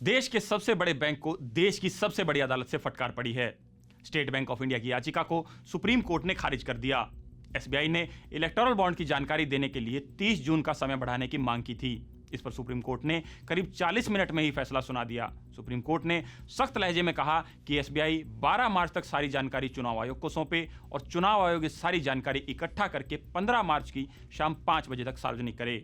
देश के सबसे बड़े बैंक को देश की सबसे बड़ी अदालत से फटकार पड़ी है। स्टेट बैंक ऑफ इंडिया की याचिका को सुप्रीम कोर्ट ने खारिज कर दिया। एसबीआई ने इलेक्टोरल बॉन्ड की जानकारी देने के लिए 30 जून का समय बढ़ाने की मांग की थी। इस पर सुप्रीम कोर्ट ने करीब 40 मिनट में ही फैसला सुना दिया। सुप्रीम कोर्ट ने सख्त लहजे में कहा कि एसबीआई 12 मार्च तक सारी जानकारी चुनाव आयोग को सौंपे और चुनाव आयोग इस सारी जानकारी इकट्ठा करके 15 मार्च की शाम 5 बजे तक सार्वजनिक करे।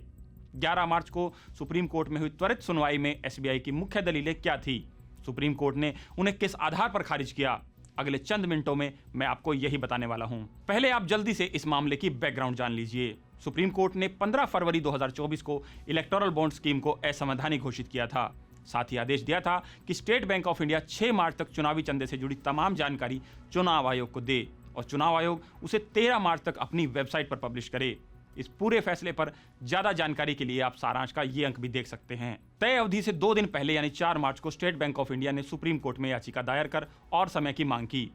11 मार्च को सुप्रीम कोर्ट में हुई त्वरित सुनवाई में एसबीआई की मुख्य दलीलें क्या थी, सुप्रीम कोर्ट ने उन्हें किस आधार पर खारिज किया, अगले चंद मिनटों में मैं आपको यही बताने वाला हूं। पहले आप जल्दी से इस मामले की बैकग्राउंड जान लीजिए। सुप्रीम कोर्ट ने 15 फरवरी 2024 को इलेक्टोरल बॉन्ड स्कीम को असंवैधानिक घोषित किया था। साथ ही आदेश दिया था कि स्टेट बैंक ऑफ इंडिया 6 मार्च तक चुनावी चंदे से जुड़ी तमाम जानकारी चुनाव आयोग को दे और चुनाव आयोग उसे 13 मार्च तक अपनी वेबसाइट पर पब्लिश करे। इस पूरे फैसले पर ज्यादा जानकारी के लिए आप सारांश का ये अंक भी देख सकते हैं। तय अवधि से 2 दिन पहले यानी 4 मार्च को स्टेट बैंक ऑफ इंडिया ने सुप्रीम कोर्ट में याचिका दायर कर और समय की मांग की।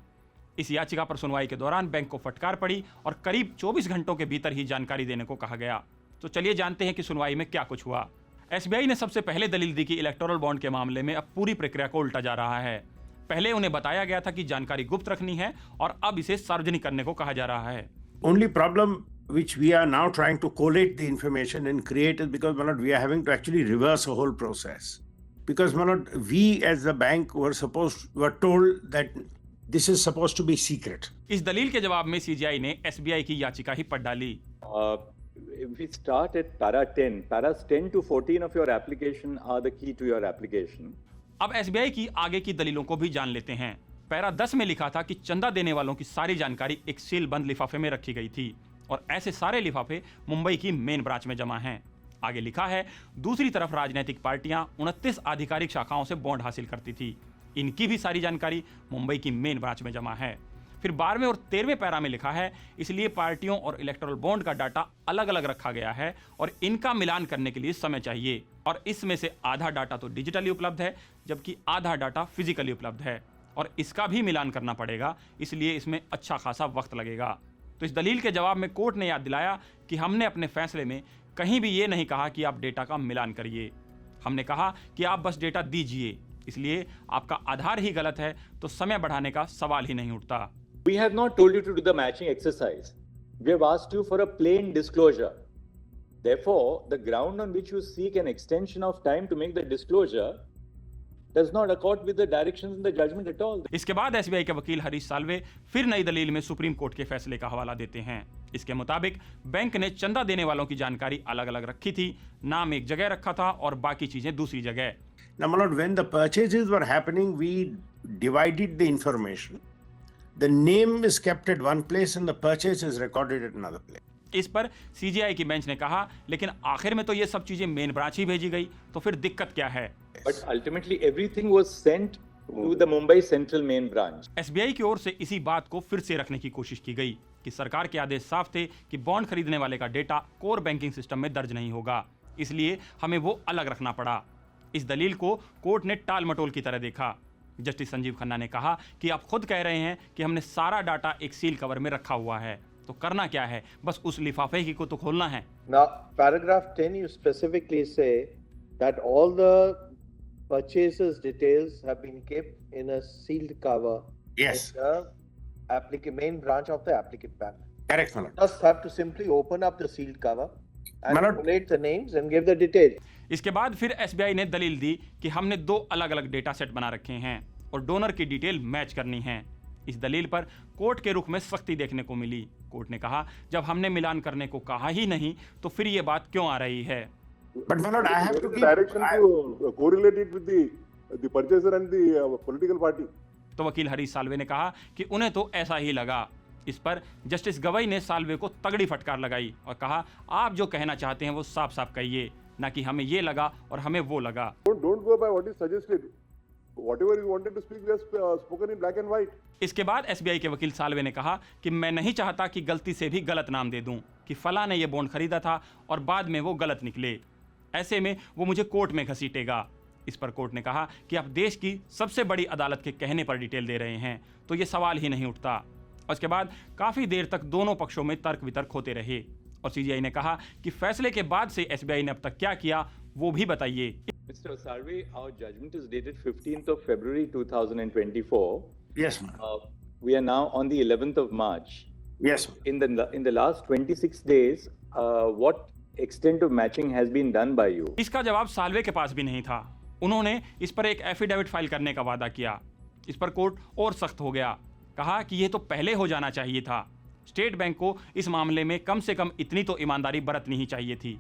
इस याचिका पर सुनवाई के दौरान बैंक को फटकार पड़ी और करीब 24 घंटों के भीतर ही जानकारी देने को कहा गया। तो चलिए जानते हैं कि सुनवाई में क्या कुछ हुआ। एसबीआई ने सबसे पहले दलील दी कि इलेक्टोरल बॉन्ड के मामले में अब पूरी प्रक्रिया को उल्टा जा रहा है। पहले उन्हें बताया गया था कि जानकारी गुप्त रखनी है और अब इसे सार्वजनिक करने को कहा जा रहा है। Only problem which we are now trying to collate the information and create is because we are having to actually reverse a whole process. Because we as the bank were told that this is supposed to be secret. इस दलील के जवाब में CGI ने SBI की याचिका ही पढ़ डाली। If we start at para 10, paras 10 to 14 of your application are the key to your application. अब एसबीआई की आगे की दलीलों को भी जान लेते हैं। पैरा 10 में लिखा था कि चंदा देने वालों की सारी जानकारी एक सील बंद लिफाफे में रखी गई थी और ऐसे सारे लिफाफे मुंबई की मेन ब्रांच में जमा हैं। आगे लिखा है, दूसरी तरफ राजनीतिक पार्टियां 29 आधिकारिक शाखाओं से बॉन्ड हासिल करती थी, इनकी भी सारी जानकारी मुंबई की मेन ब्रांच में जमा है। फिर 12वें और 13वें पैरा में लिखा है, इसलिए पार्टियों और इलेक्टोरल बॉन्ड का डाटा अलग अलग रखा गया है और इनका मिलान करने के लिए समय चाहिए और इसमें से आधा डाटा तो डिजिटली उपलब्ध है जबकि आधा डाटा फिजिकली उपलब्ध है और इसका भी मिलान करना पड़ेगा, इसलिए इसमें अच्छा खासा वक्त लगेगा। तो इस दलील के जवाब में कोर्ट ने याद दिलाया कि हमने अपने फैसले में कहीं भी ये नहीं कहा कि आप डेटा का मिलान करिए। हमने कहा कि आप बस डेटा दीजिए, इसलिए आपका आधार ही गलत है तो समय बढ़ाने का सवाल ही नहीं उठता। We have not told you to do the matching exercise. We have asked you for a plain disclosure. Therefore, the ground on which you seek an extension of time to make the disclosure does not accord with the directions in the judgment at all. इसके बाद SBI के वकील हरीश साल्वे फिर नई दलील में supreme court के फैसले का हवाला देते हैं। इसके मुताबिक बैंक ने चंदा देने वालों की जानकारी अलग अलग रखी थी, नाम एक जगह रखा था और बाकी चीजें दूसरी जगह। Now, when the purchases were happening, we divided the information. The name is kept at one place and the purchase is recorded at another place. इस पर सीजीआई की बेंच ने कहा, लेकिन आखिर में तो ये सब चीजें मेन ब्रांच ही भेजी गई, तो फिर दिक्कत क्या है? But ultimately everything was sent to the Mumbai Central main branch. SBI की ओर से इसी बात को फिर से रखने की कोशिश की गई कि सरकार के आदेश साफ थे कि बॉन्ड खरीदने वाले का डेटा कोर बैंकिंग सिस्टम में दर्ज नहीं होगा, इसलिए हमें वो अलग रखना पड़ा। इस दलील को कोर्ट ने टाल मटोल की तरह देखा। जस्टिस संजीव खन्ना ने कहा कि आप खुद कह रहे हैं कि हमने सारा डाटा एक सील कवर में रखा हुआ है, तो करना क्या है, बस उस लिफाफे की को तो खोलना है। Now, paragraph 10 you specifically say that all the purchases details have been kept in a sealed cover. Yes. In the main branch of the applicant bank. Correct, Malad. Just have to simply open up the sealed cover and collate the names and give the details. इसके बाद फिर SBI ने दलील दी कि हमने 2 अलग अलग data set बना रखे हैं और डोनर की डिटेल मैच करनी है। इस दलील पर कोर्ट के रुख में सख्ती देखने को मिली। कोर्ट ने कहा, जब हमने मिलान करने को कहा ही नहीं तो फिर ये बात क्यों आ रही है? But Malad, I have to give direction to correlate it with the purchaser and the political party. तो वकील हरीश साल्वे ने कहा कि उन्हें तो ऐसा ही लगा। इस पर जस्टिस गवई ने साल्वे को तगड़ी फटकार लगाई और कहा, आप जो कहना चाहते हैं वो साफ साफ कहिए, ना कि हमें ये लगा और हमें वो लगा। Don't go by what is suggested. Whatever you wanted to speak, we have spoken in black and white. इसके बाद एसबीआई के वकील साल्वे ने कहा कि मैं नहीं चाहता कि गलती से भी गलत नाम दे दूं कि फला ने ये बॉन्ड खरीदा था और बाद में वो गलत निकले, ऐसे में वो मुझे कोर्ट में घसीटेगा। इस पर कोर्ट ने कहा कि आप देश की सबसे बड़ी अदालत के कहने पर डिटेल दे रहे हैं, तो ये सवाल ही नहीं उठता। उसके बाद काफी देर तक दोनों पक्षों में तर्क वितर्क होते रहे और सीजीआई ने कहा कि फैसले के बाद से एसबीआई ने अब तक क्या किया वो भी बताइए। Mr. Salve, our judgment is dated 15th of February 2024. Yes, ma'am. We are now on the 11th of March. Yes, ma'am. In the last 26 days, what extent of matching has been done by you? इसका जवाब साल्वे के पास भी नहीं था। उन्होंने इस पर एक एफिडेविट फाइल करने का वादा किया। इस पर कोर्ट और सख्त हो गया, कहा कि यह तो पहले हो जाना चाहिए था। स्टेट बैंक को इस मामले में कम से कम इतनी तो ईमानदारी बरतनी ही चाहिए थी।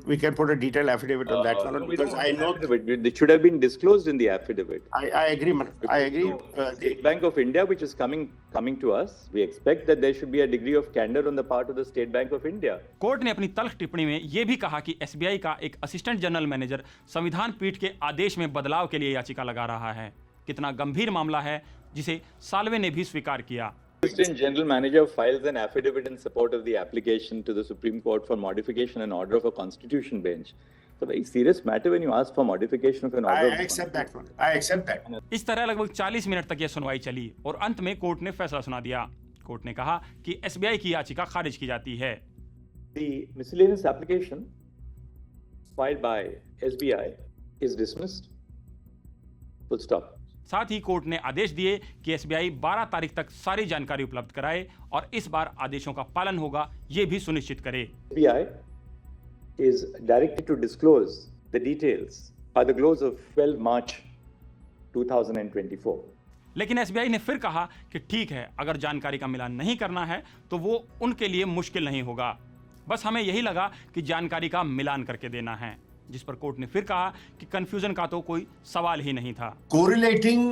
We can put a detailed affidavit on that one, No, we because don't I want know affidavit. It should have been disclosed in the affidavit. I agree, madam. I agree. State Bank of India, which is coming to us, we expect that there should be a degree of candor on the part of the State Bank of India. Court ने अपनी तल्ख टिप्पणी में यह भी कहा कि SBI का एक असिस्टेंट जनरल मैनेजर संविधान पीठ के आदेश में बदलाव के लिए याचिका लगा रहा है। कितना गंभीर मामला है, जिसे साल्वे ने भी स्वीकार किया। Assistant General Manager files an affidavit in support of the application to the Supreme Court for modification and order of a constitution bench. It's a very serious matter when you ask for modification of an order. I accept that one. I accept that. इस तरह लगभग 40 minute तक यह सुनवाई चली और अंत में कोर्ट ने फैसला सुना दिया। कोर्ट ने कहा कि एसबीआई की याचिका खारिज की जाती है। The miscellaneous application filed by SBI is dismissed. Full stop. साथ ही कोर्ट ने आदेश दिए कि एसबीआई 12 तारीख तक सारी जानकारी उपलब्ध कराए और इस बार आदेशों का पालन होगा, ये भी सुनिश्चित करे। SBI is directed to disclose the details by the close of 12 March 2024. लेकिन एसबीआई ने फिर कहा कि ठीक है, अगर जानकारी का मिलान नहीं करना है तो वो उनके लिए मुश्किल नहीं होगा, बस हमें यही लगा कि जानकारी का मिलान करके देना है। जिस पर कोर्ट ने फिर कहा कि कंफ्यूजन का तो कोई सवाल ही नहीं था। Correlating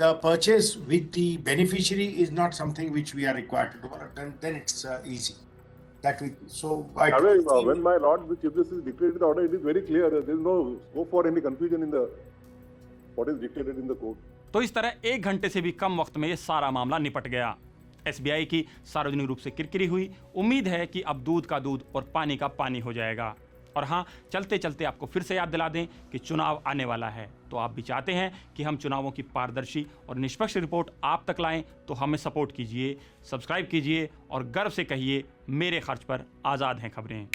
the purchase with the beneficiary is not something which we are required to do. Then it's easy. When my Lord the Chief Justice declared the order, it is very clear. There is no scope for any confusion in what is dictated in the court. तो इस तरह 1 घंटे से भी कम वक्त में ये सारा मामला निपट गया। एसबीआई की सार्वजनिक रूप से किरकिरी हुई। उम्मीद है कि अब दूध का दूध और पानी का पानी हो जाएगा। और हाँ, चलते चलते आपको फिर से याद दिला दें कि चुनाव आने वाला है, तो आप भी चाहते हैं कि हम चुनावों की पारदर्शी और निष्पक्ष रिपोर्ट आप तक लाएं, तो हमें सपोर्ट कीजिए, सब्सक्राइब कीजिए और गर्व से कहिए, मेरे खर्च पर आज़ाद हैं खबरें।